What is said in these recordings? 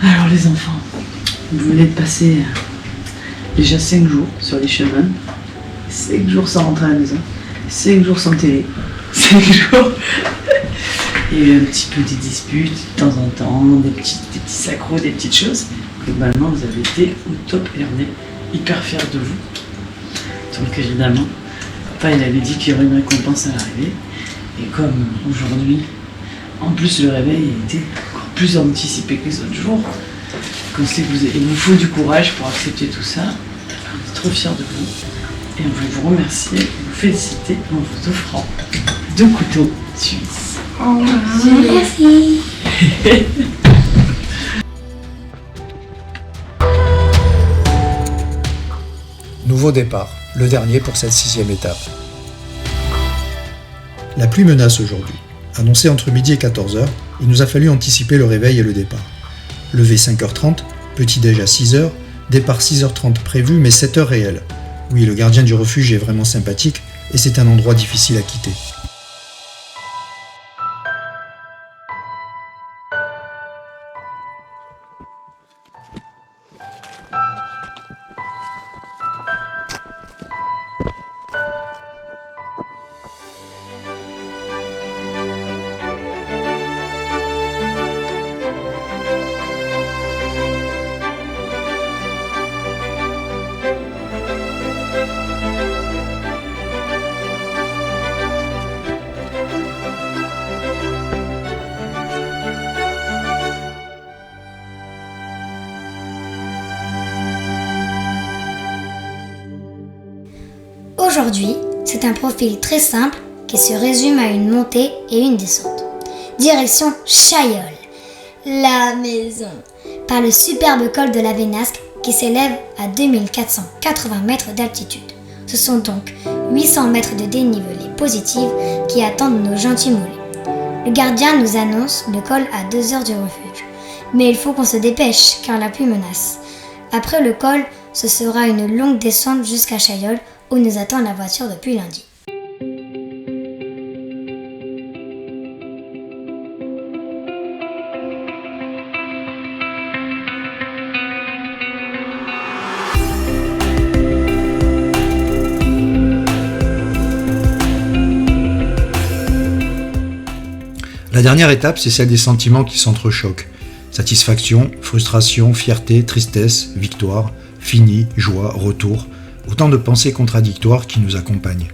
Alors les enfants, vous venez de passer déjà 5 jours sur les chemins, 5 jours sans rentrer à la maison, 5 jours sans télé, 5 jours. Il y a eu un petit peu des disputes de temps en temps, des petits sacros, des petites choses. Globalement, vous avez été au top et on est hyper fiers de vous. Donc évidemment, papa il avait dit qu'il y aurait une récompense à l'arrivée. Et comme aujourd'hui, en plus le réveil était encore plus anticipé que les autres jours, qu'on sait il vous faut du courage pour accepter tout ça. On est trop fiers de vous. Et on veut vous remercier et vous féliciter en vous offrant 2 couteaux suisses. Oh, merci. Nouveau départ, le dernier pour cette 6e étape. La pluie menace aujourd'hui. Annoncé entre midi et 14h, il nous a fallu anticiper le réveil et le départ. Levé 5h30, petit-déj à 6h, départ 6h30 prévu mais 7h réel. Oui, le gardien du refuge est vraiment sympathique et c'est un endroit difficile à quitter. Aujourd'hui, c'est un profil très simple qui se résume à une montée et une descente. Direction Chaillol, la maison, par le superbe col de la Vénasque qui s'élève à 2480 mètres d'altitude. Ce sont donc 800 mètres de dénivelé positif qui attendent nos gentils mollets. Le gardien nous annonce le col à 2 heures du refuge. Mais il faut qu'on se dépêche car la pluie menace. Après le col, ce sera une longue descente jusqu'à Chaillol où nous attend la voiture depuis lundi. La dernière étape, c'est celle des sentiments qui s'entrechoquent. Satisfaction, frustration, fierté, tristesse, victoire, fini, joie, retour. Autant de pensées contradictoires qui nous accompagnent.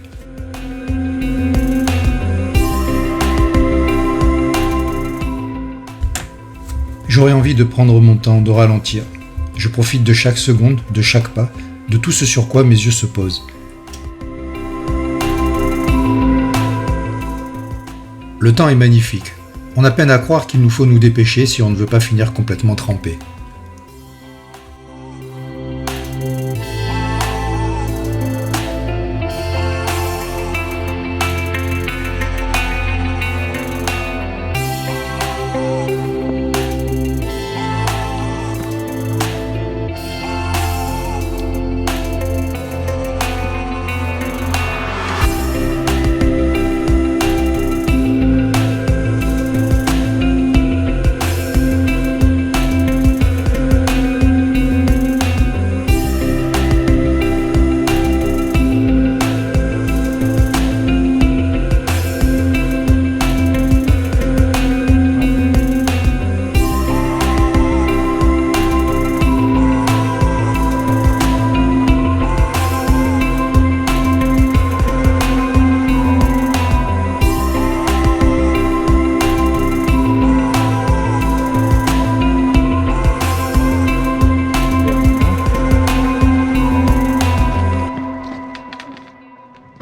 J'aurais envie de prendre mon temps, de ralentir. Je profite de chaque seconde, de chaque pas, de tout ce sur quoi mes yeux se posent. Le temps est magnifique. On a peine à croire qu'il nous faut nous dépêcher si on ne veut pas finir complètement trempé.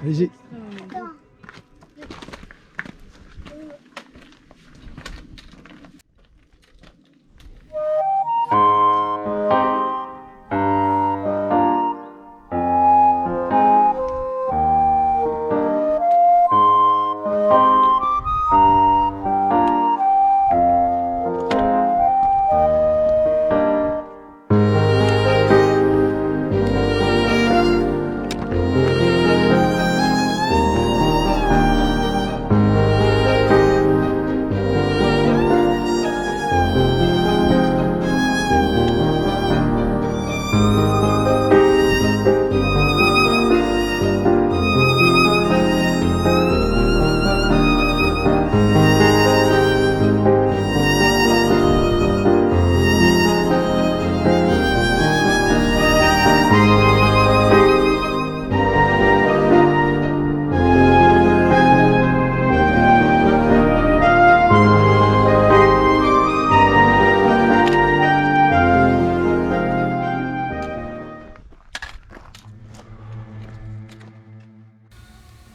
Allez-y.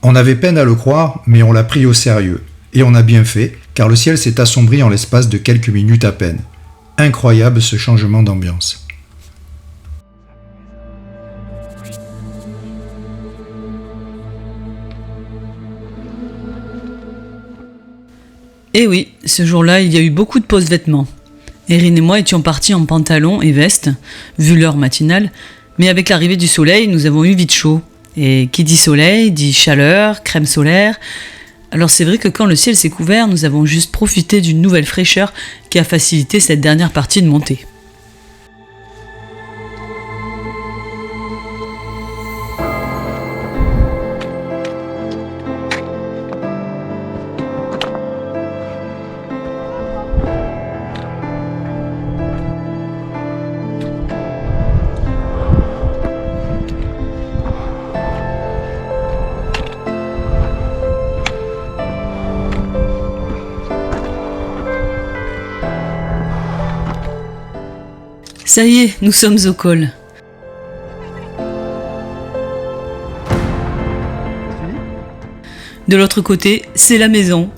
On avait peine à le croire, mais on l'a pris au sérieux. Et on a bien fait, car le ciel s'est assombri en l'espace de quelques minutes à peine. Incroyable ce changement d'ambiance. Et oui, ce jour-là, il y a eu beaucoup de pauses vêtements. Erin et moi étions partis en pantalon et veste, vu l'heure matinale, mais avec l'arrivée du soleil, nous avons eu vite chaud. Et qui dit soleil, dit chaleur, crème solaire. Alors c'est vrai que quand le ciel s'est couvert, nous avons juste profité d'une nouvelle fraîcheur qui a facilité cette dernière partie de montée. Ça y est, nous sommes au col. De l'autre côté, c'est la maison.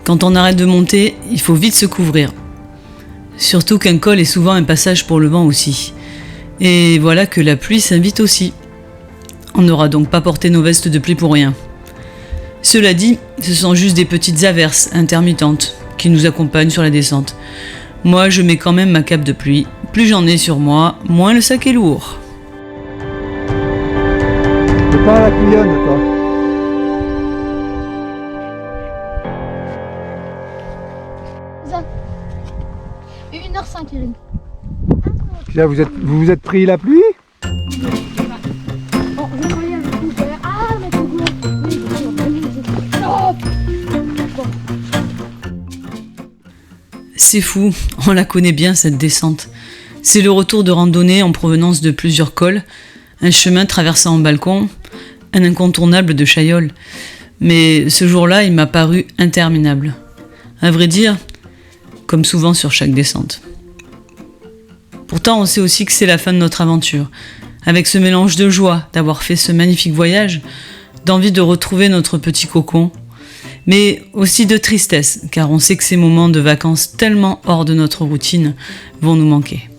Quand on arrête de monter, il faut vite se couvrir. Surtout qu'un col est souvent un passage pour le vent aussi. Et voilà que la pluie s'invite aussi. On n'aura donc pas porté nos vestes de pluie pour rien. Cela dit, ce sont juste des petites averses intermittentes qui nous accompagnent sur la descente. Moi, je mets quand même ma cape de pluie. Plus j'en ai sur moi, moins le sac est lourd. C'est pas à la couillonne, toi. Ça. 1h05, Erin. Là, vous vous êtes pris la pluie? Oh, je voyais le couvert. Ah, mais C'est fou, on la connaît bien cette descente. C'est le retour de randonnée en provenance de plusieurs cols, un chemin traversant un balcon, un incontournable de Chaillol. Mais ce jour-là, il m'a paru interminable. À vrai dire, comme souvent sur chaque descente. Pourtant, on sait aussi que c'est la fin de notre aventure, avec ce mélange de joie d'avoir fait ce magnifique voyage, d'envie de retrouver notre petit cocon, mais aussi de tristesse, car on sait que ces moments de vacances tellement hors de notre routine vont nous manquer.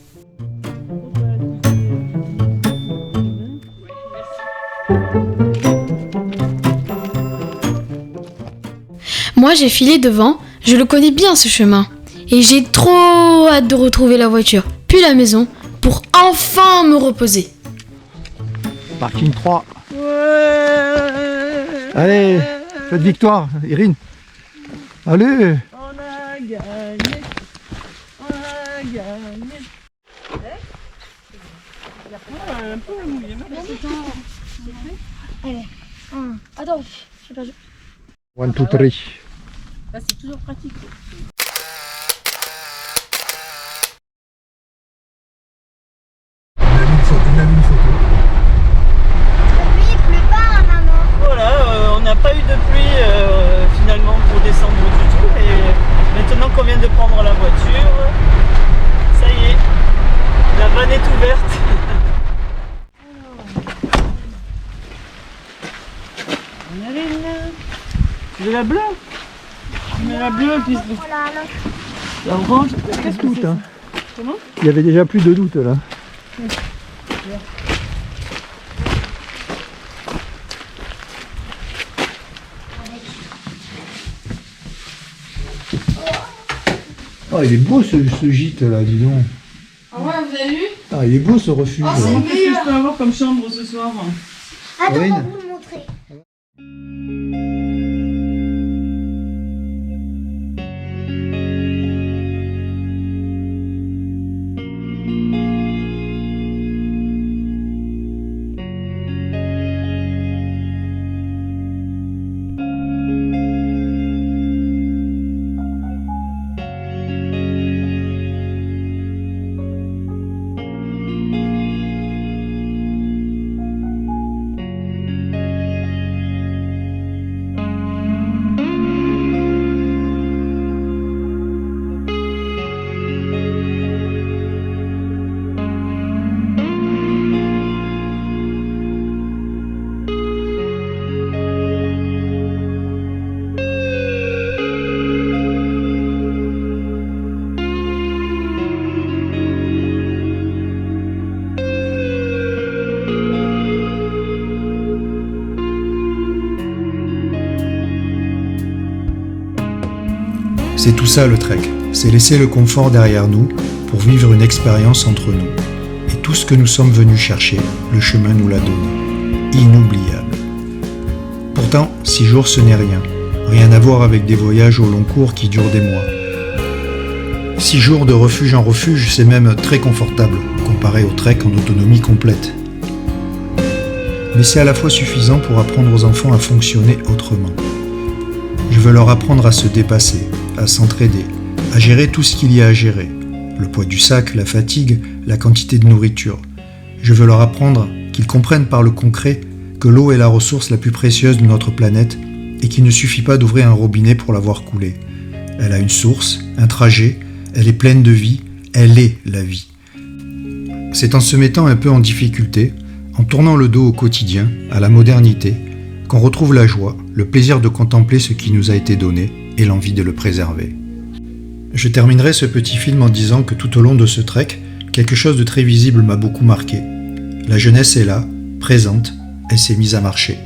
Moi, j'ai filé devant, je le connais bien ce chemin. Et j'ai trop hâte de retrouver la voiture, puis la maison, pour enfin me reposer. Parking 3. Allez, fête victoire, Erin. Allez. On a gagné. On a gagné. Un peu mouillé, Allez. Attends, j'ai perdu. 1, 2, 3. c'est toujours pratique. Une photo. Il pleut pas, maman. Voilà, on n'a pas eu de pluie finalement pour descendre du tout, mais maintenant qu'on vient de prendre la voiture, ça y est, la vanne est ouverte. On arrive là. Tu veux la bleue? Tu mets la bleue, puis Voilà, là. la orange. Pas de doute, hein. Comment? Il y avait déjà plus de doute là. Oh, il est beau ce gîte là, dis donc. Ah ouais, vous avez vu? Ah, il est beau ce refuge. Qu'est-ce que je peux avoir comme chambre ce soir? Attends, Aurine. on va vous le montrer. C'est tout ça le trek, c'est laisser le confort derrière nous pour vivre une expérience entre nous. Et tout ce que nous sommes venus chercher, le chemin nous l'a donné. Inoubliable. Pourtant, 6 jours ce n'est rien. Rien à voir avec des voyages au long cours qui durent des mois. 6 jours de refuge en refuge, c'est même très confortable, comparé au trek en autonomie complète. Mais c'est à la fois suffisant pour apprendre aux enfants à fonctionner autrement. Je veux leur apprendre à se dépasser, à s'entraider, à gérer tout ce qu'il y a à gérer. Le poids du sac, la fatigue, la quantité de nourriture. Je veux leur apprendre qu'ils comprennent par le concret que l'eau est la ressource la plus précieuse de notre planète et qu'il ne suffit pas d'ouvrir un robinet pour la voir couler. Elle a une source, un trajet, elle est pleine de vie, elle est la vie. C'est en se mettant un peu en difficulté, en tournant le dos au quotidien, à la modernité, qu'on retrouve la joie, le plaisir de contempler ce qui nous a été donné et l'envie de le préserver. Je terminerai ce petit film en disant que tout au long de ce trek, quelque chose de très visible m'a beaucoup marqué. La jeunesse est là, présente, elle s'est mise à marcher.